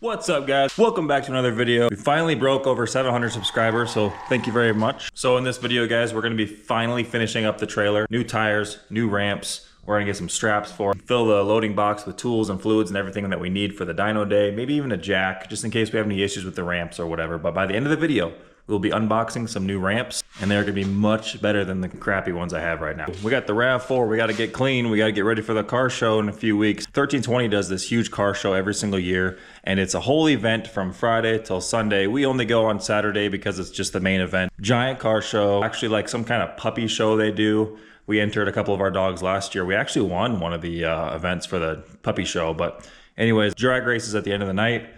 What's up, guys? Welcome back to another video. We finally broke over 700 subscribers, so thank you very much. So in this video, guys, we're gonna be finally finishing up the trailer. New tires, new ramps. We're gonna get some straps for it. Fill the loading box with tools and fluids and everything that we need for the dyno day. Maybe even a jack, just in case we have any issues with the ramps or whatever. But by the end of the video, we'll be unboxing some new ramps, and they're gonna be much better than the crappy ones I have right now. We got the RAV4, we gotta get clean, we gotta get ready for the car show in a few weeks. 1320 does this huge car show every single year, and it's a whole event from Friday till Sunday. We only go on Saturday because it's just the main event. Giant car show, actually like some kind of puppy show they do. We entered a couple of our dogs last year. We actually won one of the events for the puppy show, but anyways, drag races at the end of the night.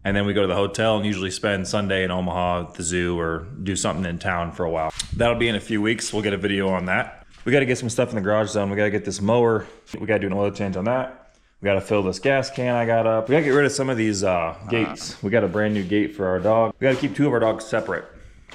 And then we go to the hotel and usually spend Sunday in Omaha at the zoo or do something in town for a while. That'll be in a few weeks. We'll get a video on that. We got to get some stuff in the garage zone. We got to get this mower. We got to do an oil change on that. We got to fill this gas can I got up. We got to get rid of some of these gates. We got a brand new gate for our dog. We got to keep two of our dogs separate.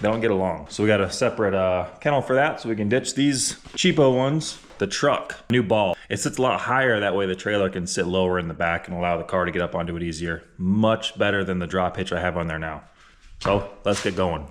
They don't get along. So we got a separate kennel for that so we can ditch these cheapo ones. The truck, new ball. It sits a lot higher, that way the trailer can sit lower in the back and allow the car to get up onto it easier. Much better than the drop hitch I have on there now. So let's get going.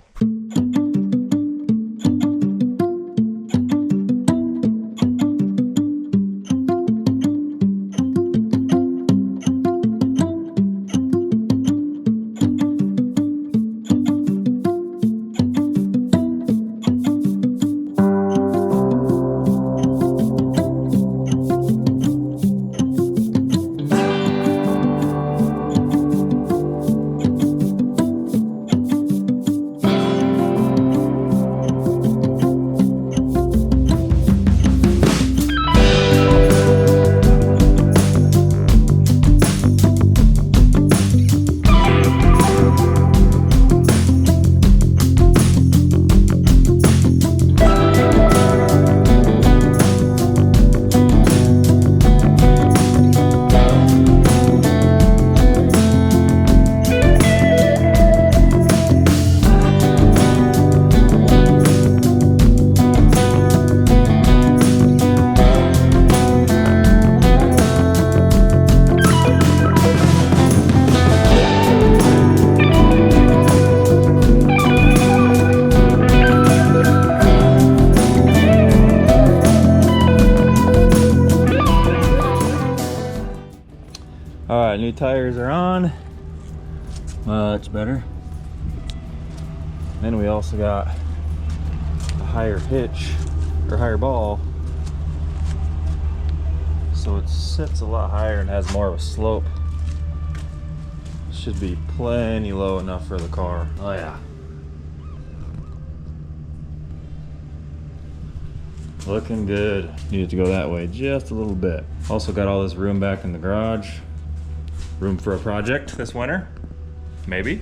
All right, new tires are on. Much better. Then we also got a higher hitch or higher ball, so it sits a lot higher and has more of a slope. Should be plenty low enough for the car. Oh yeah. Looking good. Needed to go that way just a little bit. Also got all this room back in the garage. Room for a project this winter, maybe.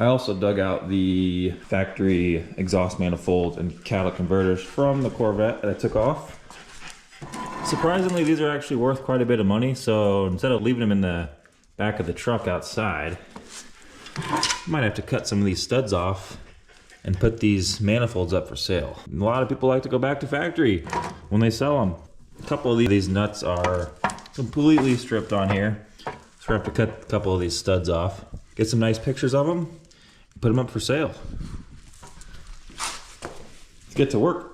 I also dug out the factory exhaust manifold and catalytic converters from the Corvette that I took off. Surprisingly, these are actually worth quite a bit of money, so instead of leaving them in the back of the truck outside, I might have to cut some of these studs off and put these manifolds up for sale. A lot of people like to go back to factory when they sell them. A couple of these nuts are completely stripped on here, so we have to cut a couple of these studs off, get some nice pictures of them, put them up for sale. Let's get to work.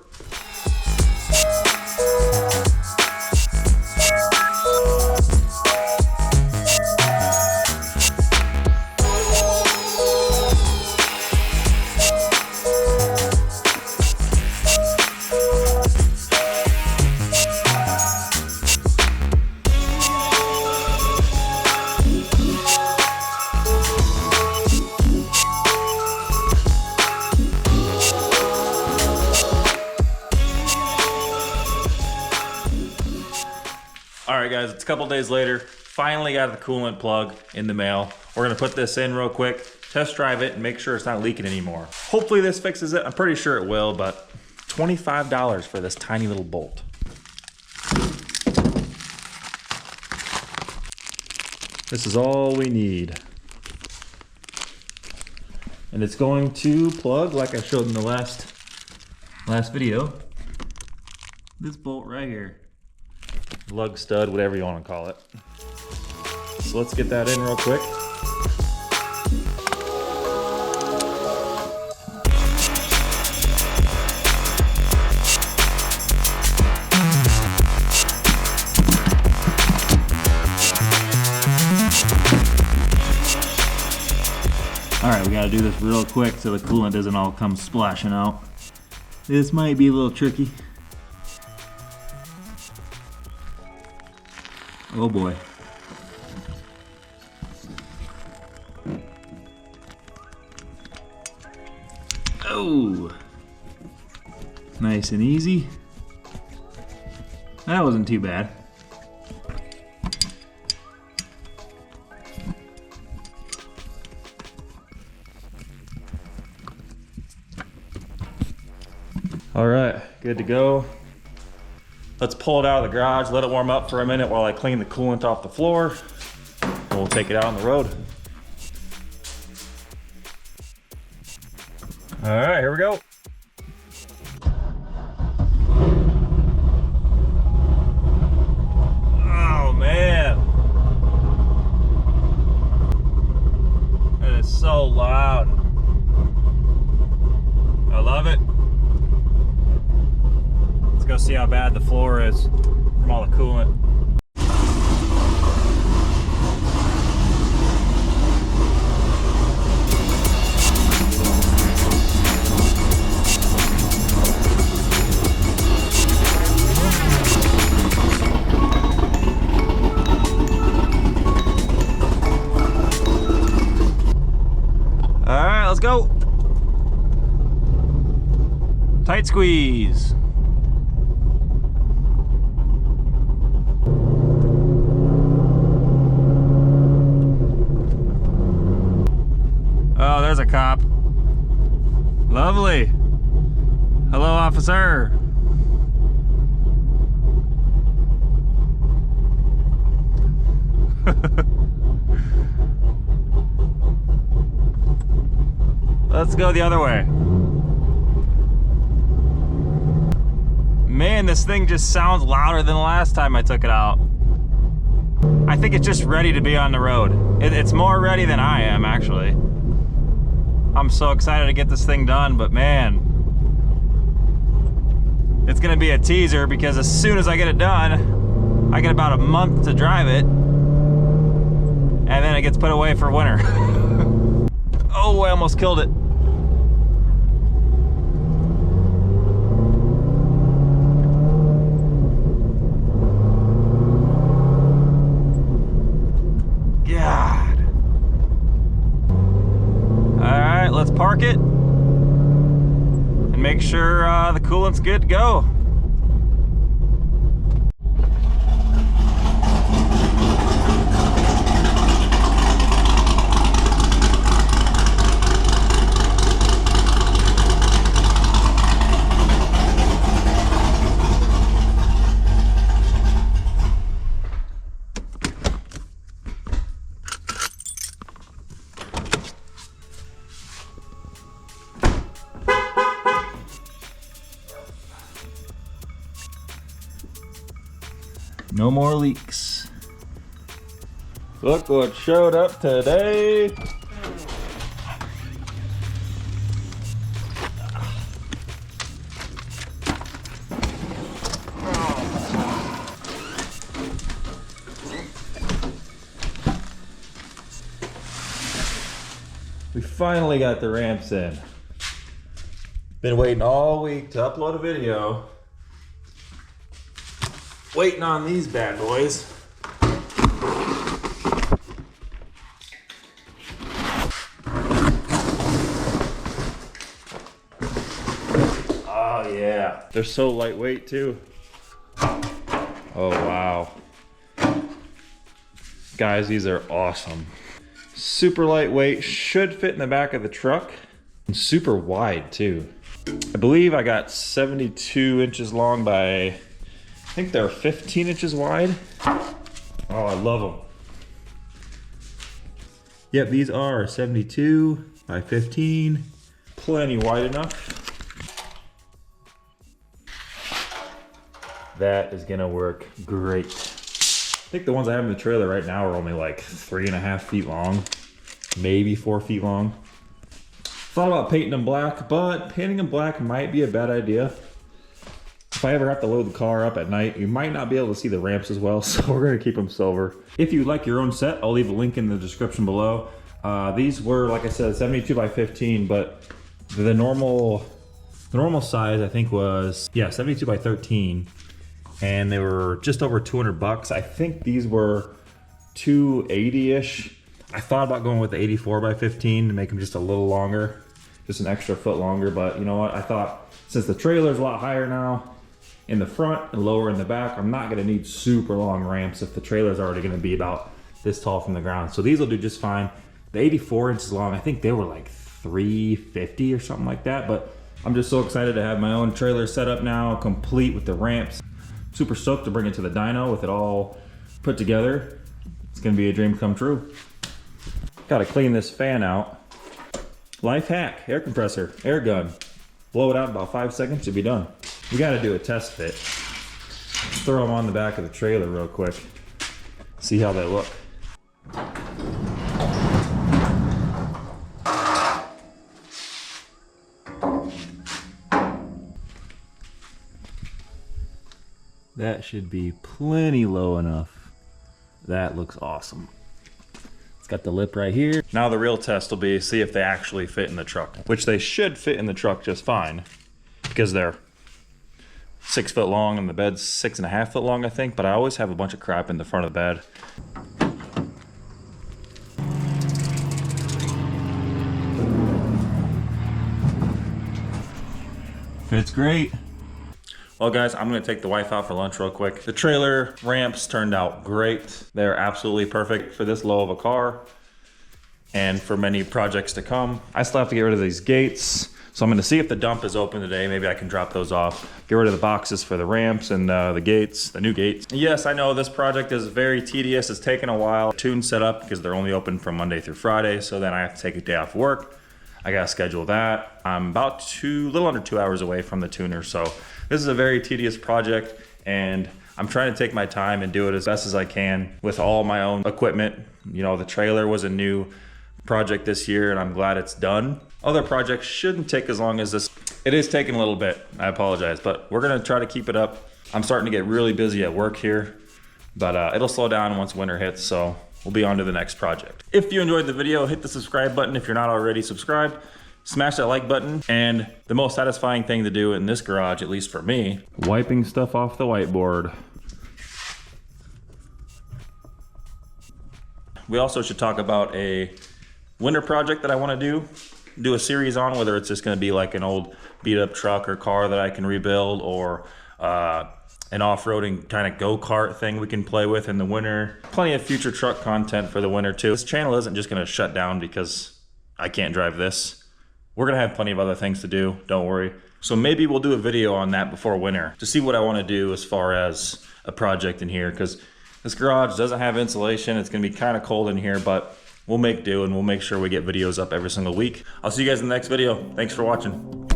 Alright guys, it's a couple days later. Finally got the coolant plug in the mail. We're gonna put this in real quick, test drive it, and make sure it's not leaking anymore. Hopefully this fixes it. I'm pretty sure it will, but $25 for this tiny little bolt. This is all we need. And it's going to plug, like I showed in the last video, this bolt right here. Lug stud, whatever you want to call it. So let's get that in real quick. Alright, we gotta do this real quick so the coolant doesn't all come splashing out. This might be a little tricky. Oh boy. Oh! Nice and easy. That wasn't too bad. All right, good to go. Let's pull it out of the garage, let it warm up for a minute while I clean the coolant off the floor. And we'll take it out on the road. All right, here we go. Oh man. That is so loud. I love it. Go see how bad the floor is from all the coolant. All right, let's go. Tight squeeze. Oh, there's a cop. Lovely. Hello, officer. Let's go the other way. Man, this thing just sounds louder than the last time I took it out. I think it's just ready to be on the road. It's more ready than I am, actually. I'm so excited to get this thing done, but man, it's gonna be a teaser because as soon as I get it done, I get about a month to drive it, and then it gets put away for winter. Oh, I almost killed it. God. All right, let's park it and make sure the coolant's good to go. No more leaks. Look what showed up today. We finally got the ramps in. Been waiting all week to upload a video. Waiting on these bad boys. Oh yeah. They're so lightweight too. Oh wow. Guys, these are awesome. Super lightweight, should fit in the back of the truck. And super wide too. I believe I got 72 inches long by, I think they're 15 inches wide. Oh, I love them. Yep, these are 72 by 15. Plenty wide enough. That is gonna work great. I think the ones I have in the trailer right now are only like 3.5 feet long, maybe 4 feet long. Thought about painting them black, but painting them black might be a bad idea. If I ever have to load the car up at night, you might not be able to see the ramps as well, so we're gonna keep them silver. If you'd like your own set, I'll leave a link in the description below. These were, like I said, 72 by 15, but the normal size I think was, yeah, 72 by 13. And they were just over 200 bucks. I think these were 280-ish. I thought about going with the 84 by 15 to make them just a little longer, just an extra foot longer, but you know what? I thought since the trailer's a lot higher now in the front and lower in the back, I'm not gonna need super long ramps if the trailer's already gonna be about this tall from the ground. So these will do just fine. The 84 inches long, I think they were like 350 or something like that, but I'm just so excited to have my own trailer set up now, complete with the ramps. Super stoked to bring it to the dyno with it all put together. It's gonna be a dream come true. Gotta clean this fan out. Life hack, air compressor, air gun. Blow it out in about 5 seconds, you'll be done. We gotta do a test fit. Throw them on the back of the trailer real quick. See how they look. That should be plenty low enough. That looks awesome. It's got the lip right here. Now the real test will be see if they actually fit in the truck, which they should fit in the truck just fine because they're 6 foot long and the bed's 6.5 foot long, I think, but I always have a bunch of crap in the front of the bed. Fits great. Well guys, I'm gonna take the wife out for lunch real quick. The trailer ramps turned out great. They're absolutely perfect for this low of a car and for many projects to come. I still have to get rid of these gates. So I'm gonna see if the dump is open today. Maybe I can drop those off. Get rid of the boxes for the ramps and the gates, the new gates. Yes, I know this project is very tedious. It's taken a while. Tune set up because they're only open from Monday through Friday. So then I have to take a day off work. I gotta schedule that. I'm about little under 2 hours away from the tuner. So this is a very tedious project and I'm trying to take my time and do it as best as I can with all my own equipment. You know, the trailer was a new project this year and I'm glad it's done. Other projects shouldn't take as long as this. It is taking a little bit, I apologize, but we're gonna try to keep it up. I'm starting to get really busy at work here, but it'll slow down once winter hits, so we'll be on to the next project. If you enjoyed the video, hit the subscribe button if you're not already subscribed. Smash that like button, and the most satisfying thing to do in this garage, at least for me, wiping stuff off the whiteboard. We also should talk about a winter project that I want to do a series on, whether it's just going to be like an old beat up truck or car that I can rebuild, or an off-roading kind of go-kart thing we can play with in the winter. Plenty of future truck content for the winter too. This channel isn't just going to shut down because I can't drive this. We're gonna have plenty of other things to do, don't worry. So maybe we'll do a video on that before winter to see what I wanna do as far as a project in here, because this garage doesn't have insulation. It's gonna be kind of cold in here, but we'll make do and we'll make sure we get videos up every single week. I'll see you guys in the next video. Thanks for watching.